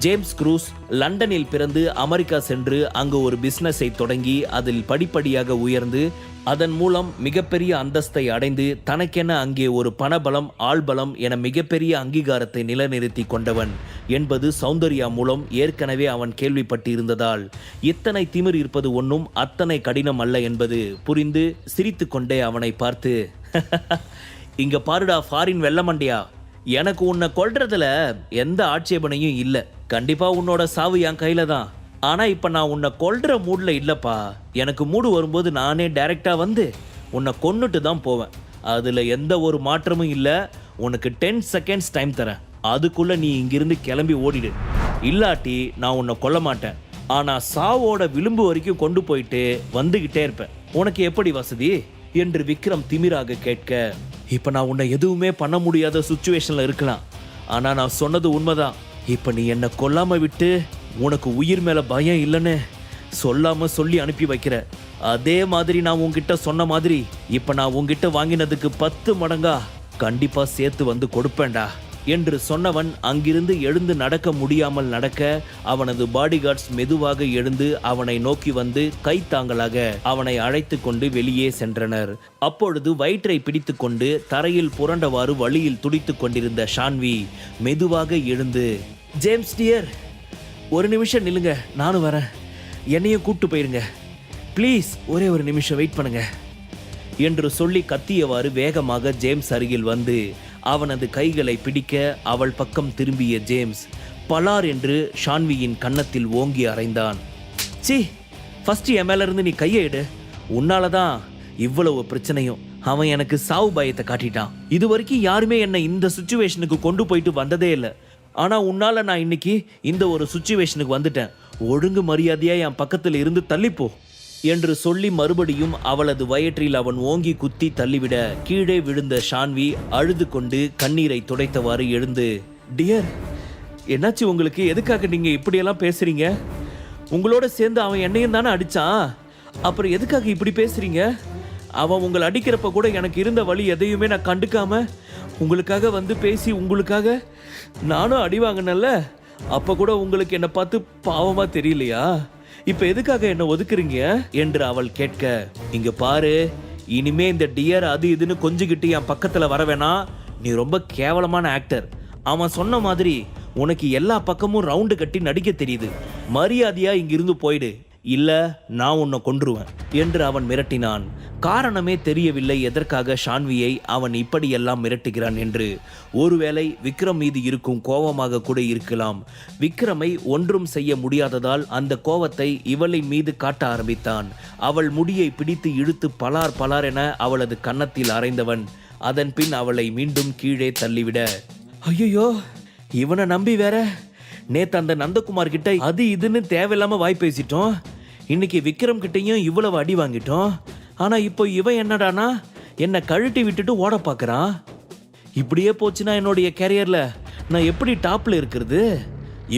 James cruise லண்டனில் பிறந்து America சென்று அங்கு ஒரு பிசினஸை தொடங்கி அதில் படிப்படியாக உயர்ந்து அதன் மூலம் மிகப்பெரிய அந்தஸ்தை அடைந்து தனக்கென அங்கே ஒரு பணபலம் ஆள்பலம் என மிகப்பெரிய அங்கீகாரத்தை நிலைநிறுத்தி கொண்டவன் என்பது சௌந்தர்யா மூலம் ஏற்கனவே அவன் கேள்விப்பட்டு இருந்ததால் இத்தனை திமிர் இருப்பது ஒன்றும் அத்தனை கடினம் அல்ல என்பது புரிந்து சிரித்து கொண்டே அவனை பார்த்து இங்க பாருடா ஃபாரின் வெள்ளமண்டியா, எனக்கு உன்னை கொல்றதுல எந்த ஆட்சேபனையும் இல்லை. கண்டிப்பா உன்னோட சாவு என் கையில தான். ஆனா இப்ப நான் உன்னை கொல்ற மூட்ல இல்லப்பா. எனக்கு மூடு வரும்போது நானே டைரக்டா வந்து உன்னை கொன்னுட்டு தான் போவேன். அதுல எந்த ஒரு மாற்றமும் இல்லை. உனக்கு 10 செகண்ட்ஸ் டைம் தரேன். அதுக்குள்ள நீ இங்கிருந்து கிளம்பி ஓடிடு. இல்லாட்டி நான் உன்னை கொல்ல மாட்டேன். ஆனா சாவோட விளிம்பு வரைக்கும் கொண்டு போயிட்டு வந்துகிட்டே இருப்பேன். உனக்கு எப்படி வசதி என்று விக்ரம் திமிராக கேட்க, இப்ப நான் உன்னை எதுவுமே பண்ண முடியாத சுச்சுவேஷன்ல இருக்கலாம். ஆனா நான் சொன்னது உண்மைதான். இப்ப நீ என்னை கொல்லாம விட்டு உனக்கு உயிர் மேல பயம் இல்லைன்னு சொல்லாம சொல்லி அனுப்பி வைக்கிற. அதே மாதிரி நான் உன்கிட்ட சொன்ன மாதிரி இப்ப நான் உன்கிட்ட வாங்கினதுக்கு 10 மடங்கா கண்டிப்பா சேர்த்து வந்து கொடுப்பேன்டா என்று சொன்னவன் அங்கிருந்து எழுந்து நடக்க முடியாமல் நடக்க அவனது பாடிகார்ட்ஸ் மெதுவாக எழுந்து அவனை நோக்கி வந்து கைத்தாங்களாக அவனை அழைத்து கொண்டு வெளியே சென்றனர். அப்பொழுது வயிற்றை பிடித்து கொண்டு தரையில் புரண்டவாறு வழியில் துடித்து கொண்டிருந்த ஷான்வி மெதுவாக எழுந்து, ஜேம்ஸ் டியர், ஒரு நிமிஷம் நில்லுங்க, நானும் வரேன். என்னையும் கூப்பிட்டு போயிருங்க ப்ளீஸ், ஒரே ஒரு நிமிஷம் வெயிட் பண்ணுங்க என்று சொல்லி கத்தியவாறு வேகமாக ஜேம்ஸ் அருகில் வந்து அவனது கைகளை பிடிக்க அவள் பக்கம் திரும்பிய ஜேம்ஸ் பலார் என்று ஷான்வியின் கன்னத்தில் ஓங்கி அறைந்தான். சி, ஃபர்ஸ்ட் என் மேல இருந்து நீ கையை எடு. உன்னாலதான் இவ்வளவு பிரச்சனையும். அவன் எனக்கு சாவு பயத்தை காட்டிட்டான். இது வரைக்கும் யாருமே என்னை இந்த சுச்சுவேஷனுக்கு கொண்டு போயிட்டு வந்ததே இல்லை. ஆனா உன்னால நான் இன்னைக்கு இந்த ஒரு சுச்சுவேஷனுக்கு வந்துட்டேன். ஒழுங்கு மரியாதையா என் பக்கத்தில் இருந்து தள்ளிப்போ என்று சொல்லி மறுபடியும் அவளது வயிற்றில் அவன் ஓங்கி குத்தி தள்ளிவிட கீழே விழுந்த ஷான்வி அழுது கொண்டு கண்ணீரை துடைத்தவாறு எழுந்து, டியர், என்னாச்சு உங்களுக்கு? எதுக்காக நீங்க இப்படியெல்லாம் பேசுறீங்க? உங்களோட சேர்ந்து அவன் என்னையும் தானே அடிச்சான். அப்புறம் எதுக்காக இப்படி பேசுறீங்க? அவன் உங்களை அடிக்கிறப்ப கூட எனக்கு இருந்த வழி எதையுமே நான் கண்டுக்காம உங்களுக்காக வந்து பேசி உங்களுக்காக நானும் அடி வாங்கினல்ல. அப்ப கூட உங்களுக்கு என்னை பார்த்து பாவமா தெரியலையா? இப்ப எதுக்காக என்ன ஒதுக்குறீங்க என்று அவள் கேட்க, இங்க பாரு, இனிமே இந்த டியர் அது இதுன்னு கொஞ்சிக்கிட்டு என் பக்கத்துல வர வேணாம். நீ ரொம்ப கேவலமான ஆக்டர். அவன் சொன்ன மாதிரி உனக்கு எல்லா பக்கமும் ரவுண்டு கட்டி நடிக்க தெரியுது. மரியாதையா இங்கிருந்து போயிடு, இல்ல நான் உன்னை கொன்றுவேன் என்று அவன் மிரட்டினான். காரணமே தெரியவில்லை எதற்காக ஷான்வியை அவன் இப்படியெல்லாம் மிரட்டுகிறான் என்று. ஒருவேளை விக்ரம் மீது இருக்கும் கோபமாக கூட இருக்கலாம். விக்ரமை ஒன்றும் செய்ய முடியாததால் அந்த கோபத்தை இவளின் மீது காட்ட ஆரம்பித்தான். அவள் முடியை பிடித்து இழுத்து பலார் பலார் என அவளது கன்னத்தில் அறைந்தவன் அதன் பின் அவளை மீண்டும் கீழே தள்ளிவிட, ஐயோ, இவனை நம்பி வேற நேத்து அந்த நந்தகுமார் கிட்ட அது இதுன்னு தேவையில்லாம வாய் பேசிட்டோம். இன்னைக்கு விக்ரம் கிட்டையும் இவ்வளவு அடி வாங்கிட்டோம். ஆனா இப்போ இவன் என்னடானா என்னை கழட்டி விட்டுட்டு ஓட பார்க்கறான். இப்படியே போச்சுன்னா என்னுடைய கேரியர்ல நான் எப்படி டாப்ல இருக்கிறது?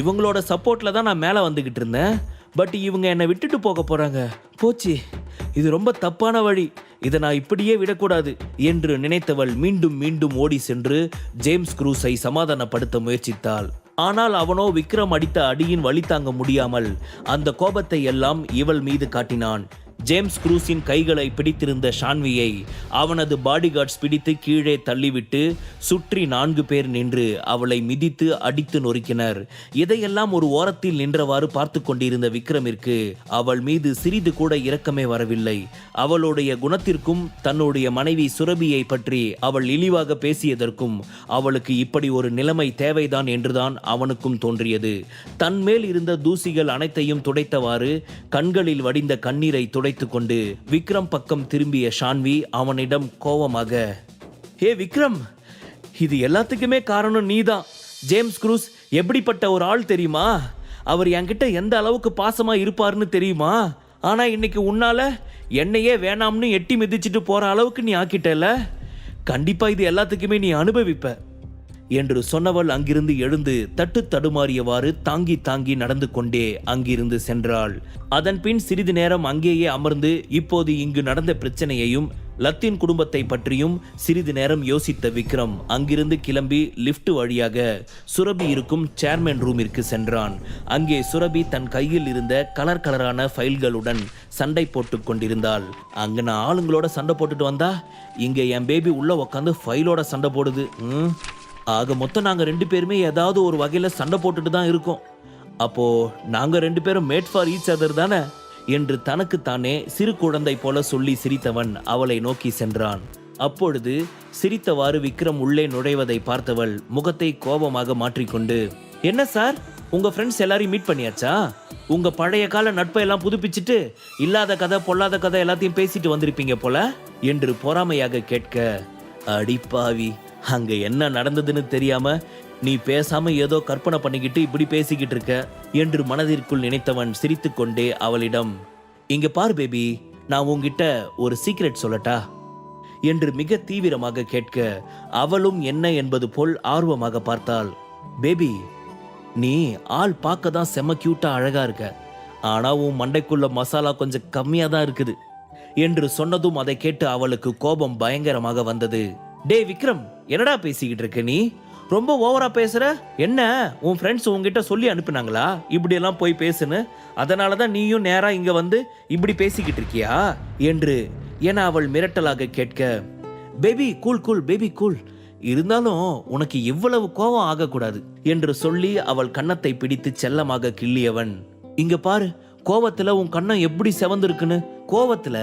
இவங்களோட சப்போர்ட்ல தான் நான் மேலே வந்துகிட்டு இருந்தேன். பட் இவங்க என்னை விட்டுட்டு போக போறாங்க. போச்சு, இது ரொம்ப தப்பான வழி. இதை நான் இப்படியே விடக்கூடாது என்று நினைத்தவள் மீண்டும் மீண்டும் ஓடி சென்று ஜேம்ஸ் க்ரூஸை சமாதானப்படுத்த முயற்சித்தாள். ஆனால் அவனோ விக்ரம் அடித்த அடியின் வலி தாங்க முடியாமல் அந்த கோபத்தை எல்லாம் இவள் மீது காட்டினான். ஜேம்ஸ் க்ரூஸின் கைகளை பிடித்திருந்த ஷான்வியை அவனது பாடிகார்ட்ஸ் பிடித்து கீழே தள்ளிவிட்டு சுற்றி 4 பேர் நின்று அவளை மிதித்து அடித்து நொறுக்கினர். இதையெல்லாம் ஒரு ஓரத்தில் நின்றவாறு பார்த்து கொண்டிருந்த விக்ரமிற்கு அவள் மீது சிறிது கூட இரக்கமே வரவில்லை. அவளுடைய குணத்திற்கும் தன்னுடைய மனைவி சுரபியை பற்றி அவள் இழிவாக பேசியதற்கும் அவளுக்கு இப்படி ஒரு நிலைமை தேவைதான் என்றுதான் அவனுக்கும் தோன்றியது. தன்மேல் இருந்த தூசிகள் அனைத்தையும் துடைத்தவாறு கண்களில் வடிந்த கண்ணீரை கொண்டு விக்ரம் பக்கம் திரும்பிய ஷான்வி அவனிடம் கோவமாக, ஹே விக்ரம், இது எல்லாத்துக்குமே காரணம் நீதான். ஜேம்ஸ் க்ரூஸ் எப்படிப்பட்ட ஒரு ஆள் தெரியுமா? அவர் என்கிட்ட எந்த அளவுக்கு பாசமா இருப்பாருன்னு தெரியுமா? ஆனா இன்னைக்கு உன்னால என்னையே வேணாம்னு எட்டி மிதிச்சிட்டு போற அளவுக்கு நீ ஆக்கிட்டல. கண்டிப்பா இது எல்லாத்துக்குமே நீ அனுபவிப்ப என்று சொன்னவள் அங்கிருந்து எழுந்து தட்டு தடுமாறியவாறு தாங்கி தாங்கி நடந்து கொண்டே அங்கிருந்து சென்றாள். அதன் பின் சிறிது நேரம் அங்கேயே அமர்ந்து இப்போது இங்கு நடந்த பிரச்சனையையும் லத்தீன் குடும்பத்தை பற்றியும் சிறிது நேரம் யோசித்த விக்ரம் அங்கிருந்து கிளம்பி லிஃப்ட் வழியாக சுரபி இருக்கும் சேர்மன் ரூமிற்கு சென்றான். அங்கே சுரபி தன் கையில் இருந்த கலர் கலரான ஃபைல்களுடன் சண்டை போட்டு கொண்டிருந்தாள். அங்க நான் ஆளுங்களோட சண்டை போட்டுட்டு வந்தா இங்க என் பேபி உள்ள உக்காந்து ஃபைலோட சண்டை போடுது. ஆக மொத்தம் நாங்க 2 பேருமே ஏதாவது ஒரு வகையில சண்டை போட்டுட்டு தான் இருக்கோம். அப்போ நாங்க 2 பேரும் மேட் ஃபார் ஈச் அதர் தானே என்று தனக்குத்தானே சிறு குழந்தை போல சொல்லி சிரித்தவன் அவளை நோக்கி சென்றான். அப்பொழுது சிரித்தவாறு விக்ரம் உள்ளே நுழைவதை பார்த்தவள் முகத்தை கோபமாக மாற்றிக்கொண்டு, என்ன சார், உங்க ஃப்ரெண்ட்ஸ் எல்லாரையும் மீட் பண்ணியாச்சா? உங்க பழைய கால நட்பை எல்லாம் புதுப்பிச்சுட்டு இல்லாத கதை பொல்லாத கதை எல்லாத்தையும் பேசிட்டு வந்திருப்பீங்க போல என்று பொறாமையாக கேட்க, அடிப்பாவி, அங்க என்ன நடந்ததுன்னு தெரியாம நீ பேசாம ஏதோ கற்பனை பண்ணிக்கிட்டு இப்படி பேசிக்கிட்டு இருக்க என்று மனதிற்குள் நினைத்தவன் சிரித்துக்கொண்டே அவளிடம், இங்க பார் பேபி, நான் உன்கிட்ட ஒரு சீக்ரெட் சொல்லட்டா என்று மிக தீவிரமாக கேட்க அவளும் என்ன என்பது போல் ஆர்வமாக பார்த்தாள். பேபி, நீ ஆள் பார்க்க தான் செம்ம கியூட்டா அழகா இருக்க, ஆனா உன் மண்டைக்குள்ள மசாலா கொஞ்சம் கம்மியா தான் இருக்குது என்று சொன்னதும் அதை கேட்டு அவளுக்கு கோபம் பயங்கரமாக வந்தது. டே விக்ரம், என்னடா பேசிக்கிட்டு இருக்க நீ? ரொம்ப ஓவரா பேசுற. என்ன உன் ஃப்ரெண்ட்ஸ் உங்ககிட்ட சொல்லி அனுப்புனாங்களா இப்படி எல்லாம் போய் பேசுன்னு? அதனாலதான் நீயும் நேரா இங்க வந்து இப்படி பேசிக்கிட்டு இருக்கியா என்று என அவள் மிரட்டலாக கேட்க, baby cool cool, baby cool, இருந்தாலும் உனக்கு இவ்வளவு கோபம் ஆகக்கூடாது என்று சொல்லி அவள் கன்னத்தை பிடித்து செல்லமாக கிள்ளியவன், இங்க பாரு, கோவத்துல உன் கண்ணம் எப்படி செவந்திருக்குன்னு. கோவத்துல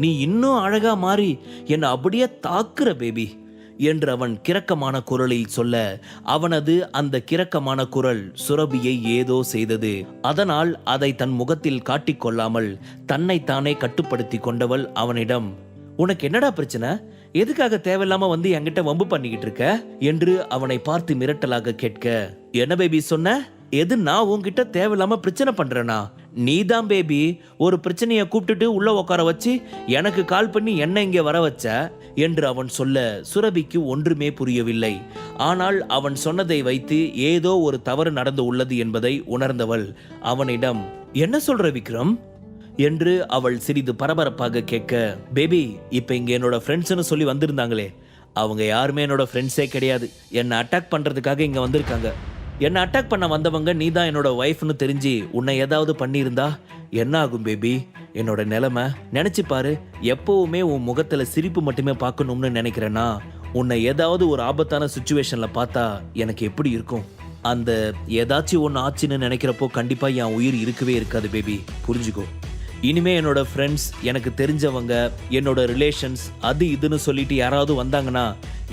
நீ இன்னும் அழகா மாறி என்னை அப்படியே தாக்குற பேபி என்று அவன் கிரக்கமான குரலில் சொல்ல, அவனது அந்த கிரக்கமான குரல் சுரபியை ஏதோ செய்தது. அதனால் அதை தன் முகத்தில் காட்டிக்கொள்ளாமல் தன்னைத்தானே கட்டுப்படுத்தி கொண்டவள் அவனிடம், உனக்கு என்னடா பிரச்சனை? எதுக்காக தேவையில்லாம வந்து என்கிட்ட வம்பு பண்ணிக்கிட்டு இருக்க என்று அவனை பார்த்து மிரட்டலாக கேட்க, என்ன பேபி சொன்ன? எது நான் உன்கிட்ட தேவையில்லாம பிரச்சனை பண்றேனா? நீதான் பேபி ஒரு பிரச்சனையை கூப்பிட்டுட்டு உள்ள உட்கார வச்சு எனக்கு கால் பண்ணி என்ன இங்கே வர வச்ச என்று அவன் சொல்ல சுரபிக்கு ஒன்றுமே புரியவில்லை. ஆனால் அவன் சொன்னதை வைத்து ஏதோ ஒரு தவறு நடந்து உள்ளது என்பதை உணர்ந்தவள் அவனிடம், என்ன சொல்ற விக்ரம் என்று அவள் சிறிது பரபரப்பாக கேட்க, பேபி, இப்ப இங்க என்னோட ஃப்ரெண்ட்ஸ்னு சொல்லி வந்திருந்தாங்களே, அவங்க யாருமே என்னோட ஃப்ரெண்ட்ஸே கிடையாது. என்னை அட்டாக் பண்றதுக்காக இங்க வந்திருக்காங்க. என்னை அட்டாக் பண்ண வந்தவங்க நீ தான் என்னோட ஒய்ஃப்னு தெரிஞ்சு உன்னை ஏதாவது பண்ணியிருந்தா என்ன ஆகும் பேபி? என்னோட நிலைமை நினைச்சு பாரு. எப்பவுமே உன் முகத்துல சிரிப்பு மட்டுமே பார்க்கணும்னு நினைக்கிறேன்னா உன்னை ஏதாவது ஒரு ஆபத்தான சுச்சுவேஷன்ல பார்த்தா எனக்கு எப்படி இருக்கும்? அந்த ஏதாச்சும் ஒன்று ஆச்சுன்னு நினைக்கிறப்போ கண்டிப்பா என் உயிர் இருக்கவே இருக்காது பேபி, புரிஞ்சுக்கோ. இனிமே என்னோட ஃப்ரெண்ட்ஸ், எனக்கு தெரிஞ்சவங்க, என்னோட ரிலேஷன்ஸ் அது இதுன்னு சொல்லிட்டு யாராவது வந்தாங்கன்னா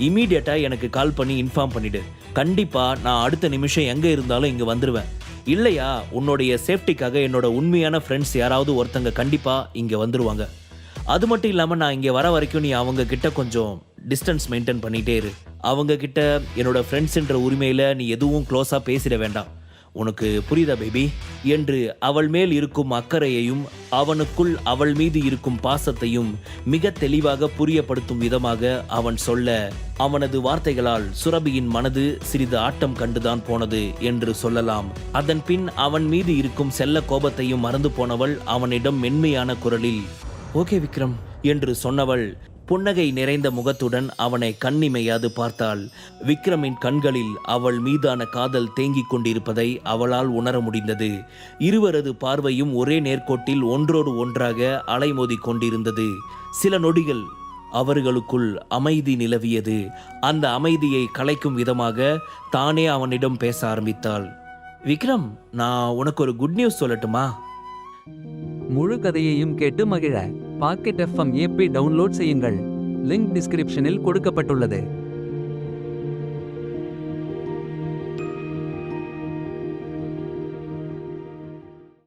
இமீடியட்டா எனக்கு கால் பண்ணி இன்ஃபார்ம் பண்ணிடு. கண்டிப்பா நான் அடுத்த நிமிஷம் எங்க இருந்தாலும் இங்க வந்துருவேன். இல்லையா உன்னுடைய சேஃப்டிக்காக என்னோட உண்மையான ஃப்ரெண்ட்ஸ் யாராவது ஒருத்தங்க கண்டிப்பா இங்க வந்துருவாங்க. அது மட்டும் இல்லாம நான் இங்க வர வரைக்கும் நீ அவங்க கிட்ட கொஞ்சம் டிஸ்டன்ஸ் மெயின்டைன் பண்ணிட்டே இரு. அவங்க கிட்ட என்னோட ஃப்ரெண்ட்ஸ்ன்ற உரிமையில நீ எதுவும் க்ளோஸா பேசிட வேண்டாம். உனக்கு புரியுதா பேபி என்று அவள் மேல் இருக்கும் அக்கறையையும் அவனுக்குள் அவள் மீது இருக்கும் பாசத்தையும் மிக தெளிவாக புரியப்படுத்தும் விதமாக அவன் சொல்ல, அவனது வார்த்தைகளால் சுரபியின் மனது சிறிது ஆட்டம் கண்டுதான் போனது என்று சொல்லலாம். அதன் பின் அவன் மீது இருக்கும் செல்ல கோபத்தையும் மறந்து போனவள் அவனிடம் மென்மையான குரலில், ஓகே விக்ரம் என்று சொன்னவள் புன்னகை நிறைந்த முகத்துடன் அவனை கண்ணிமையாது பார்த்தாள். விக்ரமின் கண்களில் அவள் மீதான காதல் தேங்கிக் கொண்டிருப்பதை அவளால் உணர முடிந்தது. இருவரது பார்வையும் ஒரே நேர்கோட்டில் ஒன்றோடு ஒன்றாக அலைமோதி கொண்டிருந்தது. சில நொடிகள் அவர்களுக்குள் அமைதி நிலவியது. அந்த அமைதியை கலைக்கும் விதமாக தானே அவனிடம் பேச ஆரம்பித்தாள். விக்ரம், நான் உனக்கு ஒரு குட் நியூஸ் சொல்லட்டுமா? முழு கதையையும் கேட்டு மகிழ பாக்கெட் FM ஆப்பை டவுன்லோட் செய்யுங்கள். லிங்க் டிஸ்கிரிப்ஷனில் கொடுக்கப்பட்டுள்ளது.